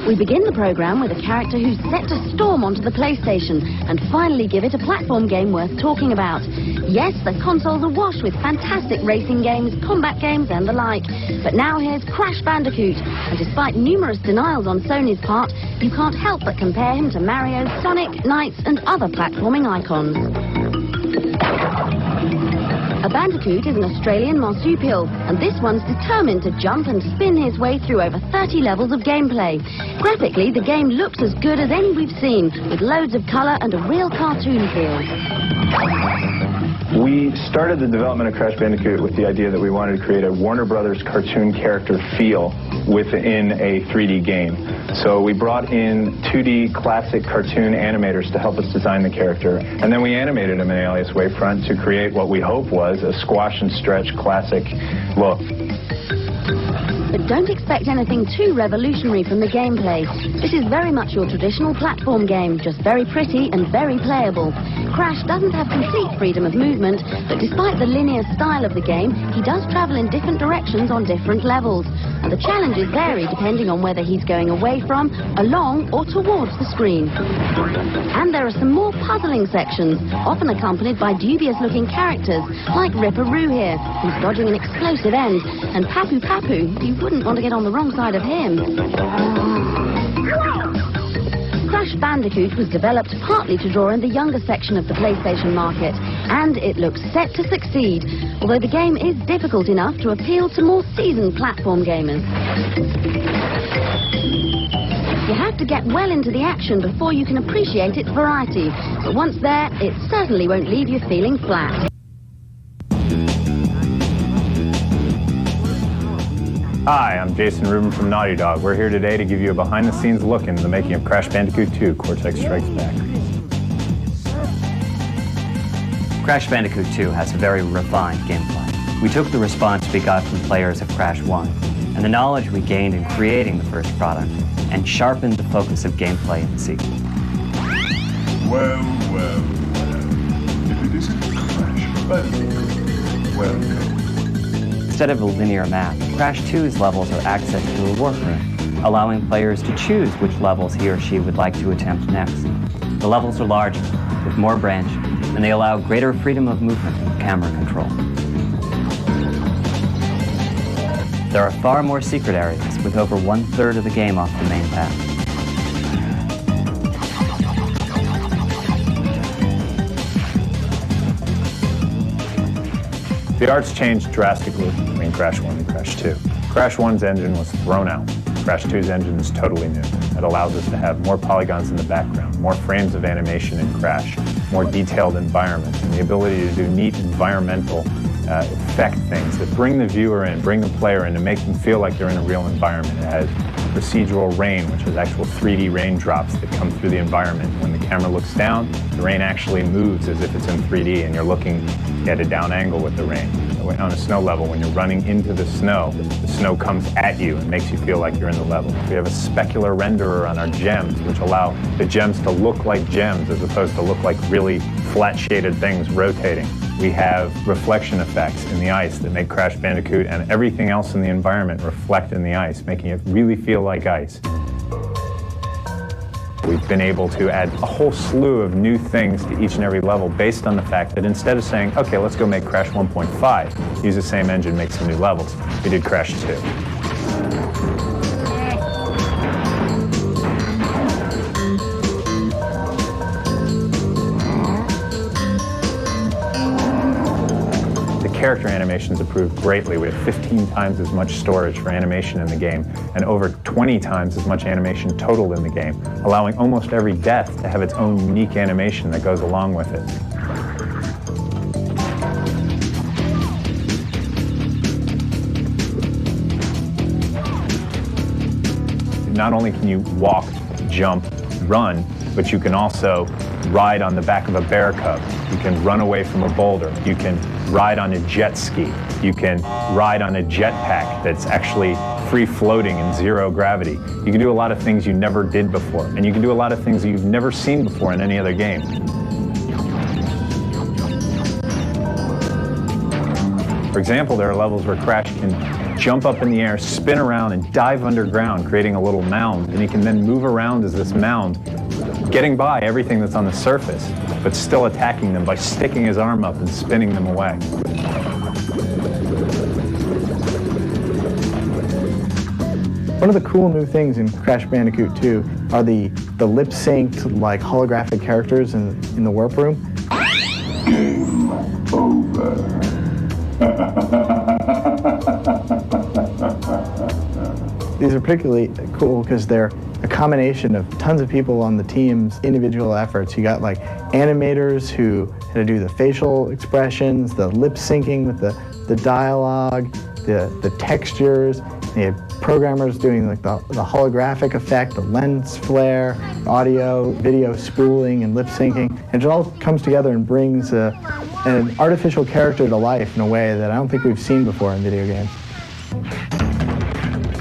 We begin the program with a character who's set to storm onto the PlayStation and finally give it a platform game worth talking about. Yes, the console's awash with fantastic racing games, combat games and the like. But now here's Crash Bandicoot, and despite numerous denials on Sony's part, you can't help but compare him to Mario, Sonic, Knights and other platforming icons. A bandicoot is an Australian marsupial, and this one's determined to jump and spin his way through over 30 levels of gameplay. Graphically, the game looks as good as any we've seen, with loads of colour and a real cartoon feel. We started the development of Crash Bandicoot with the idea that we wanted to create a Warner Brothers cartoon character feel within a 3D game. So we brought in 2D classic cartoon animators to help us design the character, and then we animated him in Alias Wavefront to create what we hope was a squash and stretch classic look. But don't expect anything too revolutionary from the gameplay. This is very much your traditional platform game, just very pretty and very playable. Crash doesn't have complete freedom of movement, but despite the linear style of the game, he does travel in different directions on different levels. And the challenges vary depending on whether he's going away from, along, or towards the screen. And there are some more puzzling sections, often accompanied by dubious-looking characters, like Ripperoo here, who's dodging an explosive end, and Papu Papu, you wouldn't want to get on the wrong side of him. Crash Bandicoot was developed partly to draw in the younger section of the PlayStation market, and it looks set to succeed, although the game is difficult enough to appeal to more seasoned platform gamers. You have to get well into the action before you can appreciate its variety, but once there, it certainly won't leave you feeling flat. Hi, I'm Jason Rubin from Naughty Dog. We're here today to give you a behind-the-scenes look into the making of Crash Bandicoot 2, Cortex Strikes Back. Crash Bandicoot 2 has a very refined gameplay. We took the response we got from players of Crash 1 and the knowledge we gained in creating the first product and sharpened the focus of gameplay in the sequel. Well. If it isn't Crash Bandicoot, welcome. Instead of a linear map, Crash 2's levels are accessed through a workroom, allowing players to choose which levels he or she would like to attempt next. The levels are larger, with more branching, and they allow greater freedom of movement and camera control. There are far more secret areas, with over 1/3 of the game off the main path. The art's changed drastically between Crash 1 and Crash 2. Crash 1's engine was thrown out. Crash 2's engine is totally new. It allows us to have more polygons in the background, more frames of animation in Crash, more detailed environments, and the ability to do neat environmental effect things that bring the viewer in, bring the player in, and make them feel like they're in a real environment. It has procedural rain, which is actual 3D raindrops that come through the environment. When the camera looks down, the rain actually moves as if it's in 3D, and you're looking at a down angle with the rain. On a snow level, when you're running into the snow comes at you and makes you feel like you're in the level. We have a specular renderer on our gems, which allow the gems to look like gems as opposed to look like really flat shaded things rotating. We have reflection effects in the ice that make Crash Bandicoot and everything else in the environment reflect in the ice, making it really feel like ice. We've been able to add a whole slew of new things to each and every level based on the fact that instead of saying, okay, let's go make Crash 1.5, use the same engine, make some new levels, we did Crash 2. Character animations improved greatly. We have 15 times as much storage for animation in the game and over 20 times as much animation total in the game, allowing almost every death to have its own unique animation that goes along with it. Not only can you walk, jump, run, but you can also ride on the back of a bear cub. You can run away from a boulder. You can ride on a jet ski. You can ride on a jetpack that's actually free floating in zero gravity. You can do a lot of things you never did before, and you can do a lot of things that you've never seen before in any other game. For example, there are levels where Crash can jump up in the air, spin around, and dive underground, creating a little mound. And he can then move around as this mound, getting by everything that's on the surface, but still attacking them by sticking his arm up and spinning them away. One of the cool new things in Crash Bandicoot 2 are the lip-synced, like, holographic characters in the warp room. Game over. These are particularly cool because they're a combination of tons of people on the team's individual efforts. You got like animators who had to do the facial expressions, the lip syncing with the dialogue, the textures. You had programmers doing like the holographic effect, the lens flare, audio, video spooling, and lip syncing. And it all comes together and brings an artificial character to life in a way that I don't think we've seen before in video games.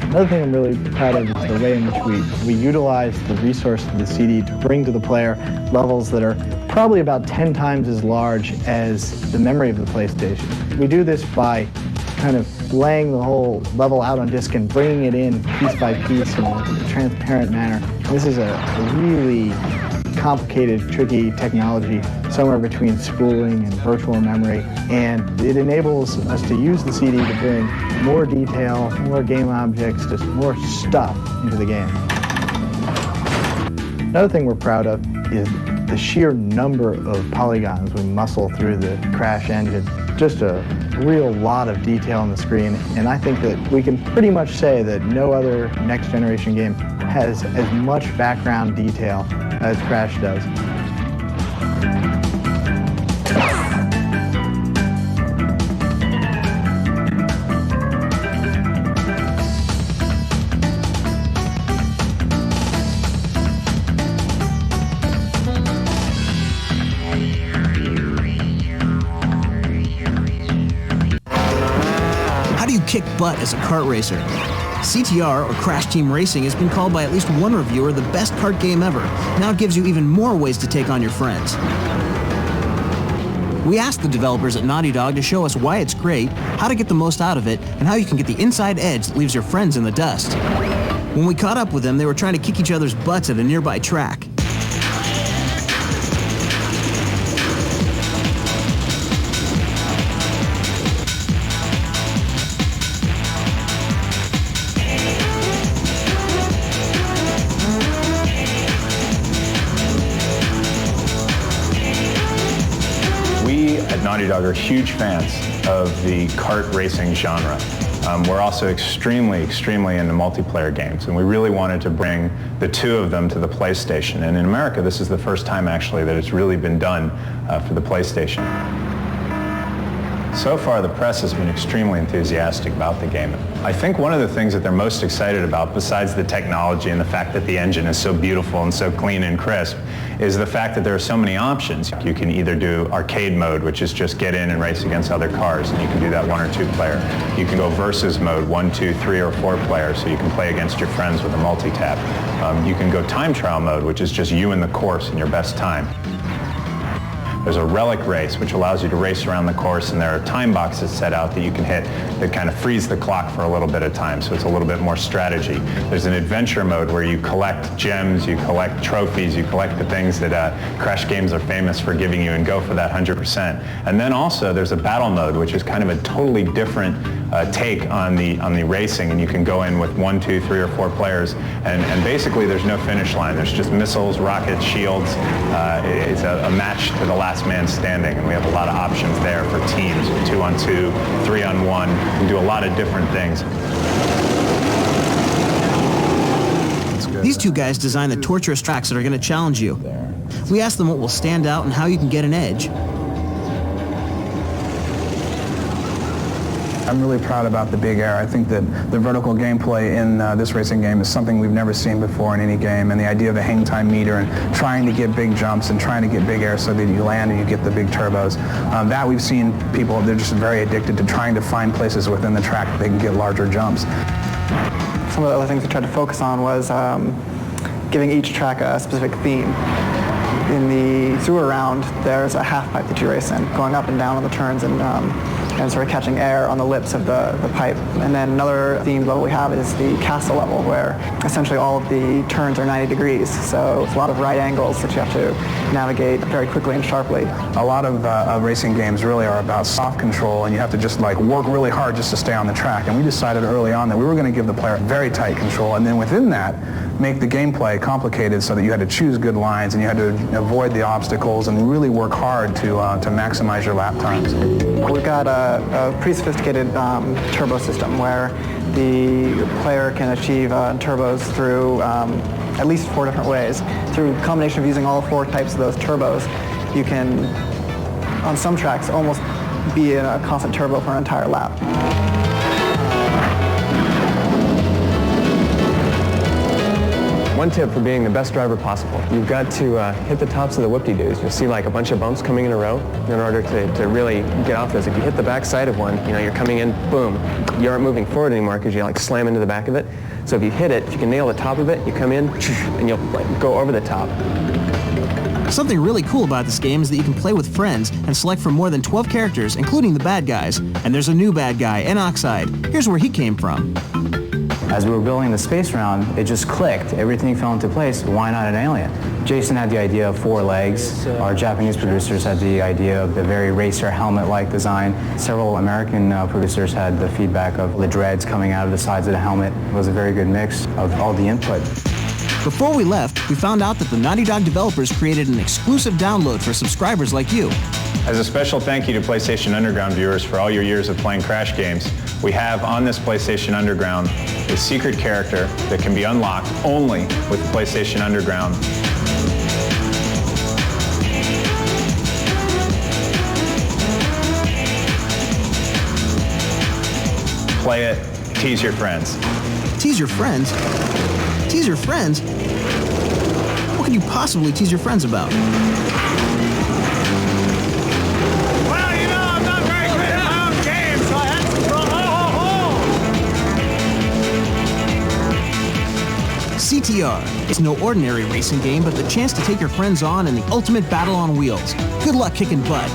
Another thing I'm really proud of is the way in which we utilize the resource of the CD to bring to the player levels that are probably about 10 times as large as the memory of the PlayStation. We do this by kind of laying the whole level out on disk and bringing it in piece by piece in a transparent manner. This is a really complicated, tricky technology, somewhere between spooling and virtual memory, and it enables us to use the CD to bring more detail, more game objects, just more stuff into the game. Another thing we're proud of is the sheer number of polygons we muscle through the Crash engine. Just a real lot of detail on the screen, and I think that we can pretty much say that no other next generation game has as much background detail as Crash does. How do you kick butt as a kart racer? CTR, or Crash Team Racing, has been called by at least one reviewer the best kart game ever. Now it gives you even more ways to take on your friends. We asked the developers at Naughty Dog to show us why it's great, how to get the most out of it, and how you can get the inside edge that leaves your friends in the dust. When we caught up with them, they were trying to kick each other's butts at a nearby track. Naughty Dog are huge fans of the kart racing genre. We're also extremely into multiplayer games, and we really wanted to bring the two of them to the PlayStation. And in America, this is the first time actually that it's really been done for the PlayStation. So far, the press has been extremely enthusiastic about the game. I think one of the things that they're most excited about, besides the technology and the fact that the engine is so beautiful and so clean and crisp, is the fact that there are so many options. You can either do arcade mode, which is just get in and race against other cars, and you can do that 1 or 2 player. You can go versus mode, 1, 2, 3, or 4 players, so you can play against your friends with a multi-tap. You can go time trial mode, which is just you and the course in your best time. There's a relic race, which allows you to race around the course, and there are time boxes set out that you can hit that kind of freeze the clock for a little bit of time, so it's a little bit more strategy. There's an adventure mode where you collect gems, you collect trophies, you collect the things that Crash games are famous for giving you, and go for that 100%. And then also there's a battle mode, which is kind of a totally different take on the racing, and you can go in with 1, 2, 3, or 4 players, and basically there's no finish line. There's just missiles, rockets, shields. It's a match to the last man standing, and we have a lot of options there for teams, 2 on 2, 3 on 1. You can do a lot of different things. These two guys designed the torturous tracks that are going to challenge you. We asked them what will stand out and how you can get an edge. I'm really proud about the big air. I think that the vertical gameplay in this racing game is something we've never seen before in any game, and the idea of a hang time meter and trying to get big jumps and trying to get big air so that you land and you get the big turbos. That we've seen people, they're just very addicted to trying to find places within the track that they can get larger jumps. Some of the other things we tried to focus on was giving each track a specific theme. In the through around, there's a half pipe that you race in, going up and down on the turns, and and sort of catching air on the lips of the pipe. And then another themed level we have is the castle level, where essentially all of the turns are 90 degrees. So it's a lot of right angles that you have to navigate very quickly and sharply. A lot of racing games really are about soft control, and you have to just like work really hard just to stay on the track. And we decided early on that we were going to give the player very tight control, and then within that, make the gameplay complicated so that you had to choose good lines and you had to avoid the obstacles and really work hard to maximize your lap times. We've got a pretty sophisticated turbo system where the player can achieve turbos through at least 4 different ways. Through a combination of using all 4 types of those turbos, you can, on some tracks, almost be in a constant turbo for an entire lap. One tip for being the best driver possible: you've got to hit the tops of the whoop-de-doos. You'll see like a bunch of bumps coming in a row in order to really get off those. If you hit the back side of one, you're coming in, boom, you aren't moving forward anymore because you like slam into the back of it. So if you hit it, if you can nail the top of it, you come in and you'll go over the top. Something really cool about this game is that you can play with friends and select from more than 12 characters, including the bad guys. And there's a new bad guy, Naugthy. Here's where he came from. As we were building the space round, it just clicked. Everything fell into place. Why not an alien? Jason had the idea of 4 legs. Our Japanese producers had the idea of the very racer helmet-like design. Several American producers had the feedback of the dreads coming out of the sides of the helmet. It was a very good mix of all the input. Before we left, we found out that the Naughty Dog developers created an exclusive download for subscribers like you. As a special thank you to PlayStation Underground viewers for all your years of playing Crash games, we have on this PlayStation Underground a secret character that can be unlocked only with PlayStation Underground. Play it, tease your friends. Tease your friends? Tease your friends? What could you possibly tease your friends about? CTR is no ordinary racing game, but the chance to take your friends on in the ultimate battle on wheels. Good luck kicking butt.